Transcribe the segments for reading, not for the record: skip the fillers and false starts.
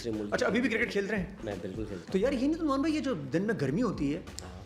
दूसरे मुल्क। अच्छा, अभी भी क्रिकेट खेल रहे हैं? मैं बिल्कुल खेलता तो यार ये नहीं तो मान भाई, ये जो दिन में गर्मी होती है,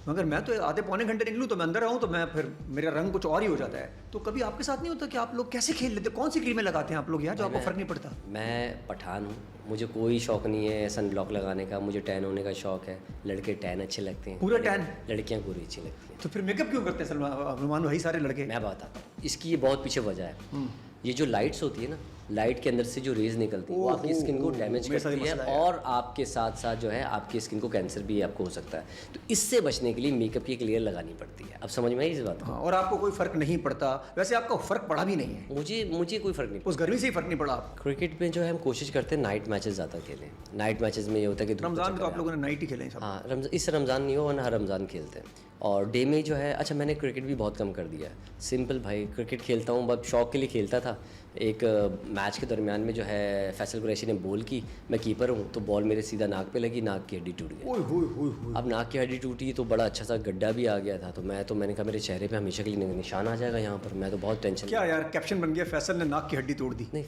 मगर मैं तो आधे पौने घंटे निकलूँ तो मैं अंदर आऊँ तो मैं फिर मेरा रंग कुछ और ही हो जाता है। तो कभी आपके साथ नहीं होता कि आप लोग कैसे खेल लेते, कौन सी क्रीमें लगाते हैं आप लोग यार जो आपको फर्क नहीं पड़ता? मैं पठान हूँ, मुझे कोई शौक नहीं है सन ब्लॉक लगाने का, मुझे टैन होने का शौक है। लड़के टैन अच्छे लगते हैं, पूरा टैन? लड़कियाँ पूरी अच्छी लगती हैं। तो फिर मेकअप क्यों करते हैं सलमान भाई सारे लड़के? मैं बताता हूँ, इसकी ये बहुत पीछे वजह है। ये जो लाइट्स होती है ना, लाइट के अंदर से जो रेज निकलती है वो आपकी स्किन को डैमेज करती है और आपके साथ साथ जो है आपकी स्किन को कैंसर भी आपको हो सकता है। तो इससे बचने के लिए मेकअप की एक लेयर लगानी पड़ती है। अब समझ में आई इस बात को? हाँ, और आपको कोई फर्क नहीं पड़ता? वैसे आपका फर्क पड़ा भी नहीं है? मुझे कोई फर्क नहीं, उस गर्मी से ही फर्क नहीं पड़ा आपको? क्रिकेट में जो है हम कोशिश करते हैं नाइट मैचेस ज़्यादा खेलें। नाइट मैचेस में ये होता है कि रमज़ान में तो आप लोगों ने नाइट ही खेले हैं? हाँ, इस रमज़ान नहीं हो, वरना हर रमज़ान खेलते हैं। और डे में जो है, अच्छा मैंने क्रिकेट भी बहुत कम कर दिया है। सिंपल भाई, क्रिकेट खेलता हूँ बस शौक के लिए खेलता था। एक मैच के दरमियान में जो है फैसल कुरैशी ने बॉल की, मैं कीपर हूँ, तो बॉल मेरे सीधा नाक पे लगी, नाक की हड्डी टूट गई। अब नाक की हड्डी टूटी तो बड़ा अच्छा सा गड्ढा भी आ गया था। तो मैंने कहा मेरे चेहरे पे हमेशा के लिए निशान आ जाएगा यहाँ पर। मैं तो बहुत टेंशन। क्या यार कैप्शन बन गया, फैसल ने नाक की हड्डी तोड़ दी? नहीं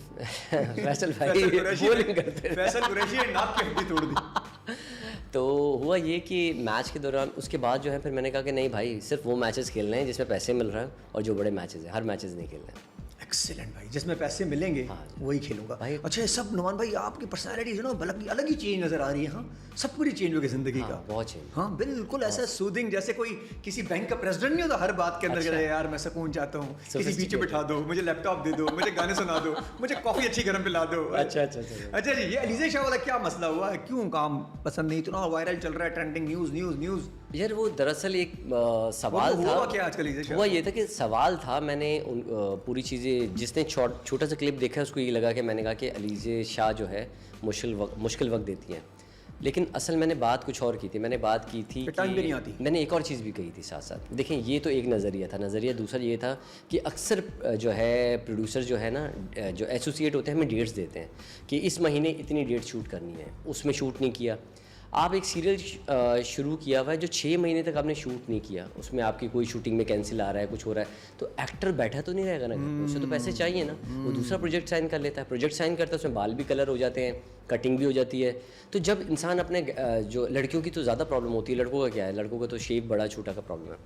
फैसल भाई बॉलिंग करते, फैसल कुरैशी ने नाक की हड्डी तोड़ दी। तो हुआ ये कि मैच के दौरान उसके बाद जो है फिर मैंने कहा कि नहीं भाई, सिर्फ वो मैचेस खेलने हैं जिसमें पैसे मिल रहे हैं, और जो बड़े मैचेस हैं हर मैचेस नहीं खेलने हैं। एक्सीलेंट भाई, जिसमें पैसे मिलेंगे वही खेलूंगा भाई। अच्छा, सब नुमान भाई आपकी पर्सनालिटी जो ना अलग ही चेंज नजर आ रही है। हाँ, सब पूरी चेंज हो गई जिंदगी का। बहुत चेंज। हाँ बिल्कुल, ऐसा सूदिंग जैसे कोई किसी बैंक का प्रेसिडेंट नहीं होता, हर बात के अंदर कहता है यार मैं सुकून चाहता हूँ, किसी बीच में बिठा दो, मुझे लैपटॉप दे दो, मुझे गाने सुना दो, मुझे कॉफी अच्छी गर्म पिला दो। अच्छा जी, ये अलीज़ा शाह वाला क्या मसला हुआ है? क्यों काम पसंद नहीं? इतना वायरल चल रहा है, ट्रेंडिंग न्यूज़। यार वो दरअसल एक सवाल था। हुआ क्या आजकल अलीज़ा शाह? हुआ ये था कि सवाल था, मैंने पूरी चीज़ें, जिसने छोटा सा क्लिप देखा उसको ये लगा कि मैंने कहा कि अलीज़ा शाह जो है मुश्किल वक्त देती हैं। लेकिन असल मैंने बात कुछ और की थी। मैंने बात की थी टाइम भी नहीं आती। मैंने एक और चीज़ भी कही थी साथ साथ। देखें, ये तो एक नज़रिया था। नज़रिया दूसरा ये था कि अक्सर जो है प्रोड्यूसर जो है ना, जो एसोसिएट होते हैं, हमें डेट्स देते हैं कि इस महीने इतनी डेट शूट करनी है, उसमें शूट नहीं किया। आप एक सीरियल शुरू किया हुआ है जो 6 महीने तक आपने शूट नहीं किया, उसमें आपकी कोई शूटिंग में कैंसिल आ रहा है, कुछ हो रहा है, तो एक्टर बैठा तो नहीं रहेगा ना, उसे तो पैसे चाहिए ना। वो दूसरा प्रोजेक्ट साइन कर लेता है, प्रोजेक्ट साइन करता है, उसमें बाल भी कलर हो जाते हैं, कटिंग भी हो जाती है। तो जब इंसान अपने जो लड़कियों की तो ज़्यादा प्रॉब्लम होती है, लड़कों का क्या है, लड़कों का तो शेप बड़ा छोटा का प्रॉब्लम है।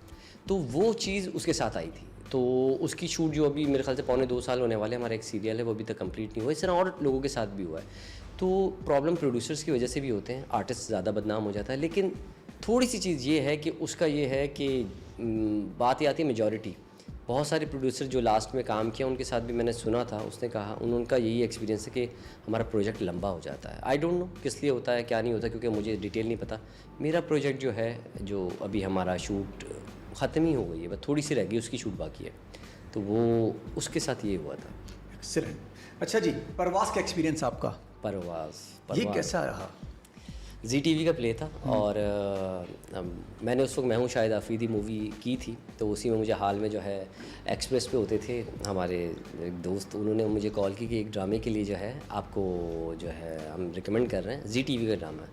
तो वो चीज़ उसके साथ आई थी। तो उसकी शूट जो अभी मेरे ख्याल से 1.25 साल होने वाले, हमारा एक सीरियल है वो अभी तक कंप्लीट नहीं हुआ। इस तरह और लोगों के साथ भी हुआ है। तो प्रॉब्लम प्रोड्यूसर्स की वजह से भी होते हैं, आर्टिस्ट ज़्यादा बदनाम हो जाता है। लेकिन थोड़ी सी चीज़ ये है कि उसका ये है कि बात ये आती है मेजॉरिटी। बहुत सारे प्रोड्यूसर जो लास्ट में काम किया उनके साथ भी मैंने सुना था, उसने कहा उनका यही एक्सपीरियंस है कि हमारा प्रोजेक्ट लंबा हो जाता है। आई डोंट नो किस लिए होता है, क्या नहीं होता, क्योंकि मुझे डिटेल नहीं पता। मेरा प्रोजेक्ट जो है, जो अभी हमारा शूट ख़त्म ही हो गई है, बस थोड़ी सी रह गई, उसकी शूट बाकी है, तो वो उसके साथ ये हुआ था। एक्सीलेंट। अच्छा जी, परवाज़ का एक्सपीरियंस आपका? परवाज़ ये कैसा रहा? ZTV का प्ले था, और मैंने उस वक्त मैं हूँ शायद आफरीदी मूवी की थी, तो उसी में मुझे हाल में जो है एक्सप्रेस पे होते थे हमारे एक दोस्त, उन्होंने मुझे कॉल की कि एक ड्रामे के लिए जो है आपको जो है हम रिकमेंड कर रहे हैं, ZTV का ड्रामा।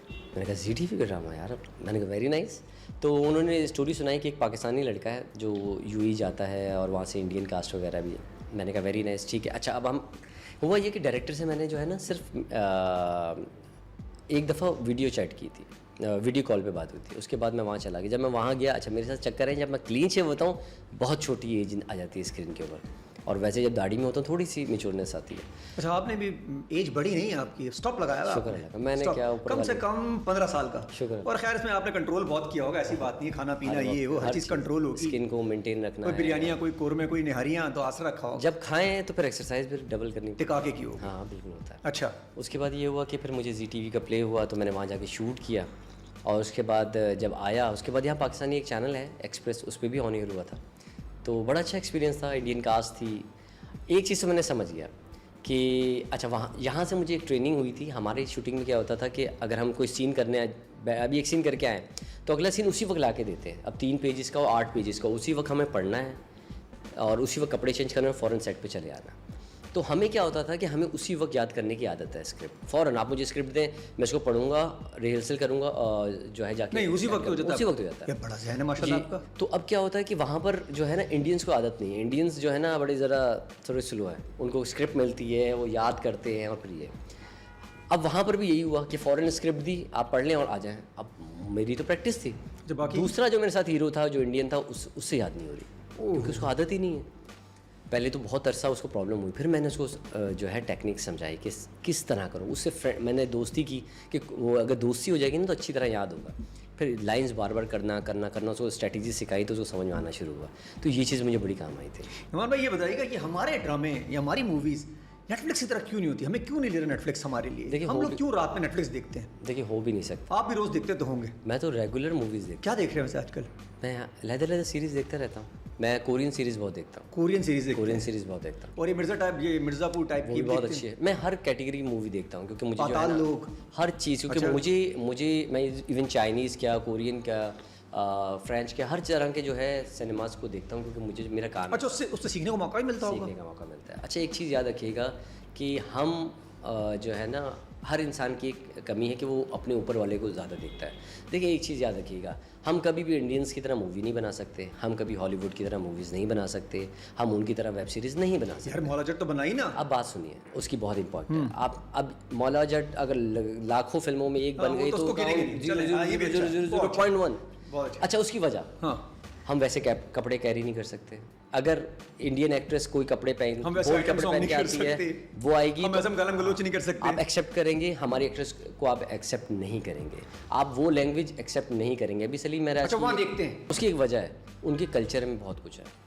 मैंने कहा ZTV का ड्रामा यार, मैंने कहा वेरी नाइस। तो उन्होंने स्टोरी सुनाई कि एक पाकिस्तानी लड़का है जो UAE जाता है और वहाँ से इंडियन कास्ट वगैरह भी है। मैंने कहा वेरी नाइस, ठीक है। अच्छा, अब हम हुआ ये कि डायरेक्टर से मैंने जो है ना सिर्फ एक दफ़ा वीडियो चैट की थी, वीडियो कॉल पे बात हुई थी। उसके बाद मैं वहाँ चला गया। जब मैं वहाँ गया, अच्छा मेरे साथ चक्कर है, जब मैं क्लीन शेव होता हूँ बहुत छोटी एज आ जाती है स्क्रीन के ऊपर, और वैसे जब दाढ़ी में होता हूँ थोड़ी सी मेच्योरनेस आती है। अच्छा, आपने भी एज बड़ी नहीं है आपकी, स्टॉप लगाया हुआ? शुक्र है, मैंने क्या कम से कम 15 साल का। शुक्र। और खैर इसमें आपने कंट्रोल बहुत किया होगा, ऐसी बात नहीं है, खाना पीना ये वो हर चीज़ कंट्रोल होगी, स्किन को मेंटेन रखना, कोई बिरयानियाँ, कोई कोरमे, कोई निहारियाँ तो आसरा रखा हो। जब खाएं तो फिर एक्सरसाइज भी डबल करनी, टिका के की हो। हाँ बिल्कुल होता है। अच्छा, उसके बाद ये हुआ कि फिर मुझे ZTV का प्ले हुआ, तो मैंने वहाँ जाके शूट किया, और उसके बाद जब आया, उसके बाद यहाँ पाकिस्तानी एक चैनल है एक्सप्रेस, उस पर भी ऑन एयर हुआ था। तो बड़ा अच्छा एक्सपीरियंस था, इंडियन कास्ट थी। एक चीज़ तो मैंने समझ गया कि अच्छा, वहाँ यहाँ से मुझे एक ट्रेनिंग हुई थी। हमारी शूटिंग में क्या होता था कि अगर हम कोई सीन करने, अभी एक सीन करके आए तो अगला सीन उसी वक्त ला के देते हैं। अब 3 पेजेस का और 8 पेजेस का, उसी वक्त हमें पढ़ना है और उसी वक्त कपड़े चेंज करना है, फ़ौरन सेट पे चले आना। तो हमें क्या होता था कि हमें उसी वक्त याद करने की आदत है स्क्रिप्ट। फ़ौरन आप मुझे स्क्रिप्ट दें, मैं इसको पढ़ूंगा, रिहर्सल करूंगा, और जो है जाके नहीं उसी वक्त हो जाता है। उसी वक्त हो जाता है। बड़ा ज़हन है माशाल्लाह आपका। तो अब क्या होता है कि वहाँ पर जो है ना इंडियंस को आदत नहीं है। इंडियंस जो है ना बड़े ज़रा थोड़े स्लो है, उनको स्क्रिप्ट मिलती है, वो याद करते हैं, और फिर ये अब वहाँ पर भी यही हुआ कि फॉरेन स्क्रिप्ट दी, आप पढ़ लें और आ जाएं। अब मेरी तो प्रैक्टिस थी, जो बाकी दूसरा जो मेरे साथ हीरो था जो इंडियन था उससे याद नहीं हो रही, क्योंकि उसको आदत ही नहीं है। पहले तो बहुत अरसा उसको प्रॉब्लम हुई, फिर मैंने उसको जो है टेक्निक समझाई कि किस तरह करूँ। उससे मैंने दोस्ती की कि वो अगर दोस्ती हो जाएगी ना तो अच्छी तरह याद होगा। फिर लाइंस बार बार करना उसको स्ट्रेटजी सिखाई तो उसको समझ में आना शुरू हुआ। तो ये चीज़ मुझे बड़ी काम आई थी। इमरान भाई ये बताइएगा कि हमारे ड्रामे या हमारी मूवीज़ नेटफ्लिक्स की तरह क्यों नहीं होती? हमें क्यों नहीं ले रहा नेटफ्लिक्स हमारे लिए? देखिए, हम लोग क्यों रात में नेटफ्लिक्स देखते हैं? देखिए, हो भी नहीं सकता। आप भी रोज़ देखते तो होंगे। मैं तो रेगुलर मूवीज़ देखता क्या देख रहे हैं वैसे आजकल? हूँ। मैं लहदा सीरीज़ देखता रहता हूँ। मैं कोरियन सीरीज़ बहुत देखता हूँ। कोरियन सीरीज देखते कोरियन हैं? सीरीज़ बहुत देखता हूँ। और ये मिर्ज़ापुर टाइप वो की भी बहुत देखते अच्छी है। मैं हर कैटेगरी की मूवी देखता हूँ, क्योंकि मुझे जो है पाताल ना, लोक। हर चीज़, क्योंकि अच्छा। मुझे मैं इवन चाइनीज़ क्या, कोरियन क्या, फ्रेंच के हर तरह के जो है सिनेमास को देखता हूँ, क्योंकि मुझे मेरा काम है, अच्छा, उससे सीखने को मौका भी मिलता होगा। सीखने का मौका मिलता है। अच्छा, एक चीज़ याद रखिएगा कि हम जो है ना, हर इंसान की एक कमी है कि वो अपने ऊपर वाले को ज़्यादा देखता है। देखिए, एक चीज़ याद रखिएगा, हम कभी भी इंडियंस की तरह मूवी नहीं बना सकते, हम कभी हॉलीवुड की तरह मूवीज़ नहीं बना सकते, हम उनकी तरह वेब सीरीज़ नहीं बना सकते। यार मौला जट तो बनाई ना। अब बात सुनिए, उसकी बहुत इंपॉर्टेंट है। आप अब मौला जट अगर लाखों फिल्मों में एक बन वो गई तो तो उसको गिनेंगे नहीं। चले, हाँ, ये भी अच्छा है। 0.1। बहुत अच्छा। अच्छा, उसकी वजह, हाँ, हम वैसे कपड़े कैरी नहीं कर सकते। अगर इंडियन एक्ट्रेस कोई कपड़े पहन, हम वैसे बोल्ड आइटम कपड़े सॉन्ग पहन नहीं के कर आती है, सकते। वो आएगी हम तो ऐसा गालम गलोच नहीं कर सकते। आप एक्सेप्ट करेंगे, हमारी एक्ट्रेस को आप एक्सेप्ट नहीं करेंगे, आप वो लैंग्वेज एक्सेप्ट नहीं करेंगे। अभी सलीम मेरा अच्छा, वहाँ देखते हैं। उसकी एक वजह है, उनके कल्चर में बहुत कुछ है।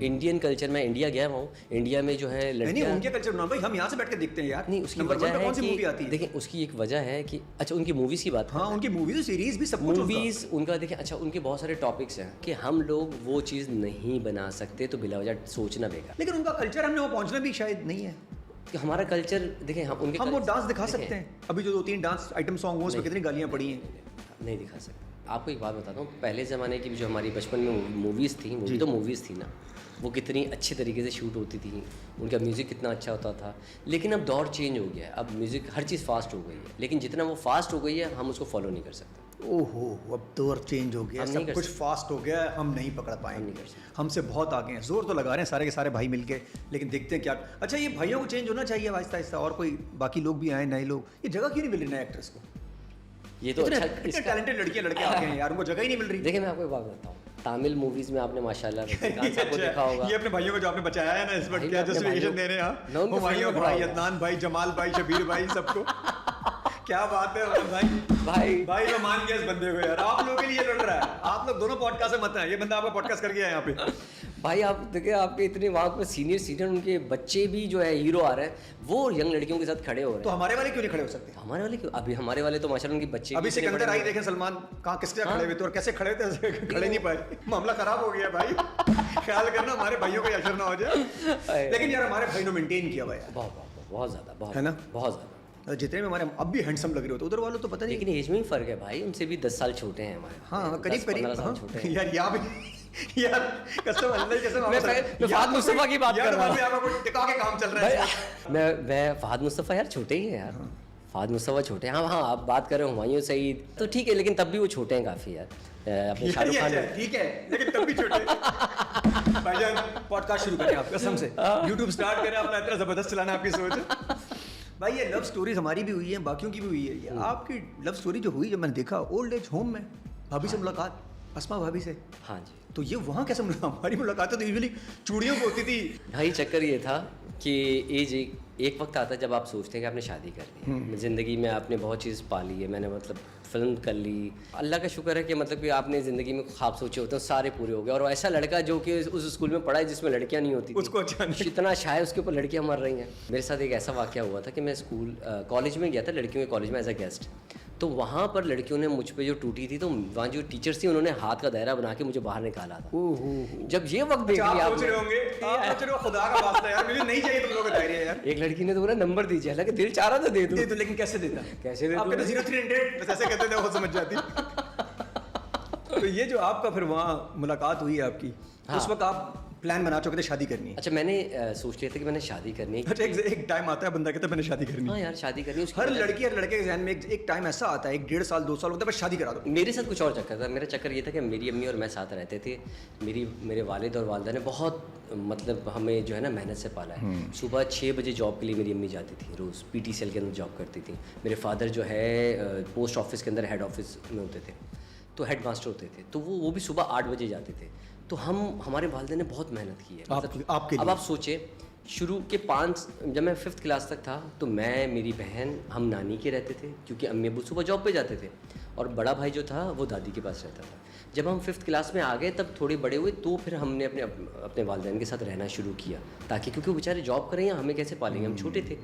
इंडियन कल्चर में, इंडिया गया हूँ, इंडिया में जो है नहीं नहीं, लड़कियाँ, उनके कल्चर बना भाई, हम यहाँ से बैठ के देखते हैं यार। नहीं, उसकी नंबर वजह वन पे है कौन सी मूवी कि आती है? देखिए, उसकी एक वजह है कि अच्छा, उनकी मूवीज़ की बात हाँ, उनकी मूवीज सीरीज भी सब कुछ उनका। मूवीज़ उनका देखिए, अच्छा, उनके बहुत सारे टॉपिक्स हैं कि हम लोग वो चीज़ नहीं बना सकते, तो बिला वजह सोचना बेकार। लेकिन उनका कल्चर हमने वहाँ पहुँचना भी शायद नहीं है। कि हमारा कल्चर देखें, हम वो डांस दिखा सकते हैं। अभी जो 2-3 डांस आइटम सॉन्ग हुए उसमें कितनी गालियाँ पड़ी हैं। नहीं दिखा सकते। आपको एक बात बताता हूँ, पहले ज़माने की जो हमारी बचपन में मूवीज़ थी, मूवी तो मूवीज़ थी ना, वो कितनी अच्छी तरीके से शूट होती थी, उनका म्यूज़िक कितना अच्छा होता था। लेकिन अब दौर चेंज हो गया है, अब म्यूज़िक हर चीज़ फास्ट हो गई है, लेकिन जितना वो फास्ट हो गई है हम उसको फॉलो नहीं कर सकते। ओहो, अब दौर चेंज हो गया, हम नहीं सब कर कुछ फास्ट हो गया है, हम नहीं पकड़ हम पाएंगे। नहीं कर सकते। हमसे बहुत आगे हैं, जोर तो लगा रहे हैं सारे के सारे भाई मिलके, लेकिन देखते हैं क्या। अच्छा, ये भाइयों को चेंज होना चाहिए आहिस्ता आहिस्ता, और कोई बाकी लोग भी आए, नए लोग। ये जगह क्यों नहीं मिल रही नए एक्ट्रेस को? ये तो अच्छा, इतने टैलेंटेड लड़कियां लड़के आ गए हैं यार, उनको जगह ही नहीं मिल रही। देखिए, मैं आपको एक बात बताता हूँ, तमिल मूवीज़ में आपने माशाल्लाह रजनीकांत साहब को देखा होगा। ये अपने भाइयों को जो आपने बचाया है ना इस वक्त, भाई, क्या मैं अपने जस्टिफिकेशन भाइयों- दे रहे हैं मैं उनके हम भाइयों, friend भाई को अदनान भाई, जमाल भाई, शबीर भाई, सबको क्या बात है भाई। भाई मैं मान गया इस बंदे को यार, आप लोगों के लिए लड़ रहा है। आप लोग दोनों पॉडकास्ट में मत हैं, ये बंदा आपका पॉडकास्ट कर गया है यहाँ पे। भाई, आप देखिए, आपके इतने वहाँ पे सीनियर उनके बच्चे भी जो है हीरो आ रहे हैं, वो यंग लड़कियों के साथ खड़े हो रहे तो हैं। हमारे वाले क्यों नहीं खड़े हो सकते? हमारे वाले क्यों? अभी हमारे वाले तो माशाल्लाह उनके बच्चे अभी भी इतने सिकंदर बड़े आई देखें, सलमान कहाँ किसके साथ हाँ। खड़े हुए थे और कैसे खड़े थे, खड़े नहीं पाए। मामला खराब हो गया भाई। ख्याल करना हमारे भाइयों का असर ना हो जाए। लेकिन यार हमारे भाई ने मेंटेन किया हुआ यार, बहुत ज़्यादा, बहुत है ना? बहुत ज़्यादा। जितने में हमारे अब भी हैंडसम लग रहे होते, उधर वालों तो पता नहीं। लेकिन एज में ही फ़र्क है भाई, उनसे भी 10 साल छोटे हैं हमारे। हाँ, करीब 10-15 साल हाँ। छोटे हैं। यार यहाँ भी यार कसम अल्लाह की कसम, मैं फहद मुस्तफ़ा की बात कर रहा हूँ। यार कोई टिका के काम चल रहा है। मैं फहद मुस्तफ़ा यार छोटे ही हैं यार। फहद मुस्तफ़ा छोटे हैं। हाँ, आप बात कर रहे हो हुमायूं सईद, तो ठीक है, लेकिन तब भी वो छोटे हैं काफ़ी यार। अपने शाहरुख खान ठीक है, लेकिन तब भी छोटे। भाईजान पॉडकास्ट शुरू करें आप कसम से, यूट्यूब स्टार्ट करें अपना, इतना जबरदस्त चलाना आपकी सोच। भाई ये लव स्टोरीज हमारी भी हुई है, बाकियों की भी हुई है। ये आपकी लव स्टोरी जो हुई, जब मैंने देखा ओल्ड एज होम में भाभी से मुलाकात, अस्मा भाभी से, हाँ जी। तो ये वहाँ कैसे हमारी मुलाकात तो यूजुअली चूड़ियों को होती थी। भाई, चक्कर ये था कि एज एक वक्त आता है जब आप सोचते हैं कि आपने शादी कर ली है, ज़िंदगी में आपने बहुत चीज़ पा ली है। मैंने मतलब फिल्म कर ली, अल्लाह का शुक्र है कि मतलब कि आपने ज़िंदगी में ख्वाब सोचे होते हैं सारे पूरे हो गए। और ऐसा लड़का जो कि उस स्कूल में पढ़ा है जिसमें लड़कियां नहीं होती थी, उसको अचानक इतना शायद उसके ऊपर लड़कियां मर रही हैं। मेरे साथ एक ऐसा वाक़या हुआ था कि मैं कॉलेज में गया था, लड़कियों के कॉलेज में एज अ गेस्ट। तो वहाँ पर लड़कियों ने मुझ पे जो टूटी थी, तो वहाँ जो टीचर्स थी उन्होंने हाथ का दायरा बना के मुझे बाहर निकाला था। जब ये वक्त देख लिया आप सोच रहे होंगे, आप सोच रहे हो खुदा का वास्ता यार, मुझे नहीं चाहिए तुम लोगों का दायरा यार। एक लड़की ने तो बोला नंबर दीजिए, हालांकि दिल चाह रहा था दे दूं। दे दो, लेकिन कैसे देता? कैसे दे दूं? आप कहते 0300 बस ऐसे कहते थे, वो समझ जाती। तो ये जो आपका फिर वहाँ मुलाकात हुई है आपकी, उस वक्त आप प्लान बना चुके थे शादी करनी है? अच्छा, मैंने सोच लिया था कि मैंने शादी करनी है। अच्छा, एक टाइम आता है बंदा कहता है मैंने शादी करनी है। हाँ यार, शादी करनी है। उसकी हर वजह- लड़की हर लड़के के ज़हन में एक टाइम ऐसा आता है, 1.5 साल 2 साल होता है, बस शादी करा दो। मेरे साथ कुछ और चक्कर था। मेरा चक्कर ये था कि मेरी अम्मी और मैं साथ रहते थे। मेरे वालिद और वालदा ने बहुत मतलब हमें जो है ना मेहनत से पाला है। सुबह 6 बजे जॉब के लिए मेरी अम्मी जाती थी रोज़, PTCL के अंदर जॉब करती थी। मेरे फादर जो है पोस्ट ऑफिस के अंदर हेड ऑफिस में होते थे, तो हेड मास्टर होते थे, तो वो भी सुबह 8 बजे जाते थे। तो हमारे वालिदैन ने बहुत मेहनत की है। आपके अब लिए? आप सोचें, शुरू के 5 जब मैं 5th क्लास तक था तो मैं, मेरी बहन, हम नानी के रहते थे क्योंकि अम्मी अब्बू सुबह जॉब पे जाते थे, और बड़ा भाई जो था वो दादी के पास रहता था। जब हम 5th क्लास में आ गए तब थोड़े बड़े हुए तो फिर हमने अपने वालिदैन के साथ रहना शुरू किया, ताकि क्योंकि वो बेचारे जॉब कर रहे हैं, हमें कैसे पालेंगे, हम छोटे थे।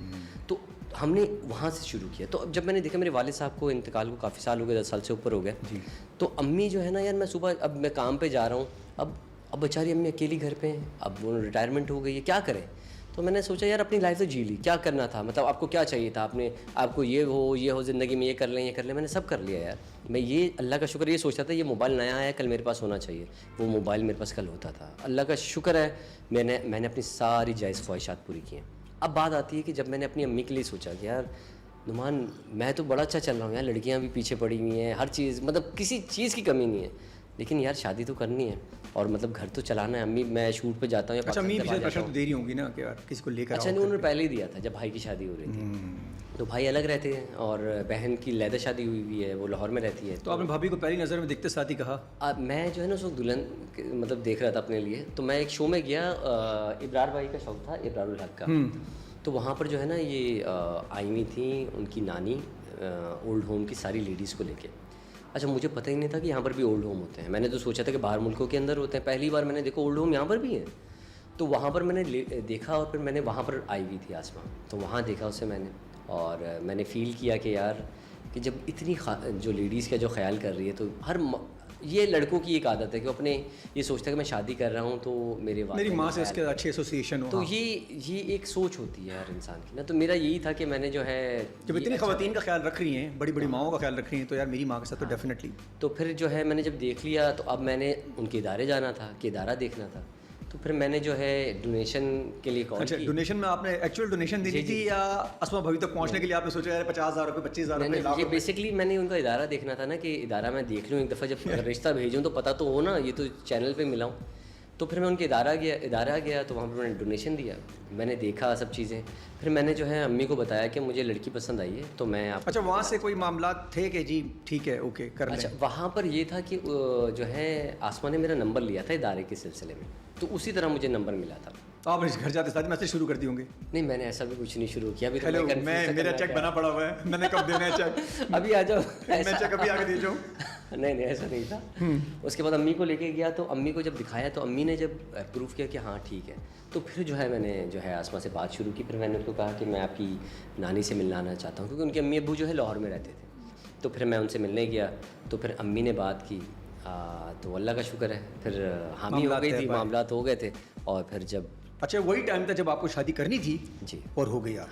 तो हमने वहाँ से शुरू किया। तो अब जब मैंने देखा मेरे वालिद साहब को इंतकाल को काफ़ी साल हो गए, 10 साल से ऊपर हो गए, तो अम्मी जो है ना यार, मैं सुबह, अब मैं काम पे जा रहा हूँ, अब बेचारी अम्मी अकेली घर पे हैं, अब वो रिटायरमेंट हो गई है, क्या करें। तो मैंने सोचा यार अपनी लाइफ तो जी ली, क्या करना था, मतलब आपको क्या चाहिए था, आपको ये हो ज़िंदगी में, ये कर लें, मैंने सब कर लिया यार। मैं ये अल्लाह का शुक्र ये सोचता था ये मोबाइल नया आया, कल मेरे पास होना चाहिए, वो मोबाइल मेरे पास कल होता था। अल्लाह का शुक्र है मैंने अपनी सारी जायज़ ख्वाहिशात पूरी की हैं। अब बात आती है कि जब मैंने अपनी अम्मी के लिए सोचा कि यार नुमान, मैं तो बड़ा अच्छा चल रहा हूँ यार, लड़कियाँ भी पीछे पड़ी हुई हैं, हर चीज़, मतलब किसी चीज़ की कमी नहीं है, लेकिन यार शादी तो करनी है और मतलब घर तो चलाना है। अम्मी, मैं शूट पे जाता हूँ या अच्छा, अम्मी पाकिस्तान प्रेशर तो दे रही होंगी ना कि यार किसी को लेकर अच्छा नहीं, उन्होंने पहले ही दिया था जब भाई की शादी हो रही थी। तो भाई अलग रहते हैं और बहन की लैदा शादी हुई है, वो लाहौर में रहती है। तो आपने भाभी को पहली नज़र में देखते साथ ही कहा? मैं जो है ना उस वक्त दुल्हन मतलब देख रहा था अपने लिए, तो मैं एक शो में गया, इब्रार भाई का शौक था, इब्रारुल हक का। तो वहाँ पर जो है ना ये आई हुई थी उनकी नानी, ओल्ड होम की सारी लेडीज़ को लेके। अच्छा, मुझे पता ही नहीं था कि यहाँ पर भी ओल्ड होम होते हैं। मैंने तो सोचा था कि बाहर मुल्कों के अंदर होते हैं, पहली बार मैंने देखा ओल्ड होम यहाँ पर भी हैं। तो वहाँ पर मैंने देखा और फिर मैंने वहाँ पर आई हुई थी आसमां, तो वहाँ देखा उसे मैंने, और मैंने फ़ील किया कि यार कि जब इतनी जो लेडीज़ का जो ख्याल कर रही है, तो ये लड़कों की एक आदत है कि अपने ये सोचता है कि मैं शादी कर रहा हूँ तो मेरी माँ से इसके अच्छी एसोसिएशन हो। तो ये एक सोच होती है यार इंसान की ना। तो मेरा यही था कि मैंने जो है, जब इतनी ख़वातीन का ख्याल रख रही हैं, बड़ी बड़ी माओं का ख्याल रख रही हैं, तो यार मेरी माँ के साथ तो डेफिनेटली। तो फिर जो है मैंने जब देख लिया तो अब मैंने उनके इदारे जाना था कि इदारा देखना था। तो फिर मैंने जो है डोनेशन के लिए कॉल अच्छा, की। डोनेशन में आपने एक्चुअल डोनेशन देनी थी या अस्मा भाभी तक पहुंचने के लिए आपने सोचा यार 50,000 रुपये, 25,000 रुपये, लाख ये रुपये? बेसिकली मैंने उनका इदारा देखना था ना, कि इदारा मैं देख लूँ एक दफ़ा, जब अगर रिश्ता भेजूँ तो पता तो हो ना, ये तो चैनल पे मिला हूँ। तो फिर मैं उनके इदारा गया तो वहाँ पर मैंने डोनेशन दिया, मैंने देखा सब चीज़ें। फिर मैंने जो है अम्मी को बताया कि मुझे लड़की पसंद आई है, तो मैं आप। अच्छा, वहाँ से कोई मामला थे कि जी ठीक है ओके कर लें? अच्छा, वहाँ पर ये था कि जो है आसमा ने मेरा नंबर लिया था इदारे के सिलसिले में, तो उसी तरह मुझे नंबर मिला था। तो आप घर जाते साथ मैसेज शुरू कर दिए होंगे? नहीं, मैंने ऐसा भी कुछ नहीं शुरू किया अभी। तो हेलो, मैं confused था मेरा करना चेक क्या बना पड़ा हुआ है, मैंने कब देना है चेक? अभी आ जाओ। मैं चेक अभी आके दे जाऊँ? नहीं, ऐसा नहीं था। उसके बाद अम्मी को लेके गया, तो अम्मी को जब दिखाया तो अम्मी ने जब अप्रूव किया कि हाँ ठीक है, तो फिर जो है मैंने जो है आसमा से बात शुरू की। फिर मैंने उनको कहा कि मैं आपकी नानी से मिलना आना चाहता हूँ, क्योंकि उनके अम्मी अब्बू जो है लाहौर में रहते थे। तो फिर मैं उनसे मिलने गया, तो फिर अम्मी ने बात की, तो अल्लाह का शुक्र है फिर हामी हो गई थी, मामलात हो गए थे। और फिर जब अच्छा, वही टाइम था जब आपको शादी करनी थी जी, और हो गई आप?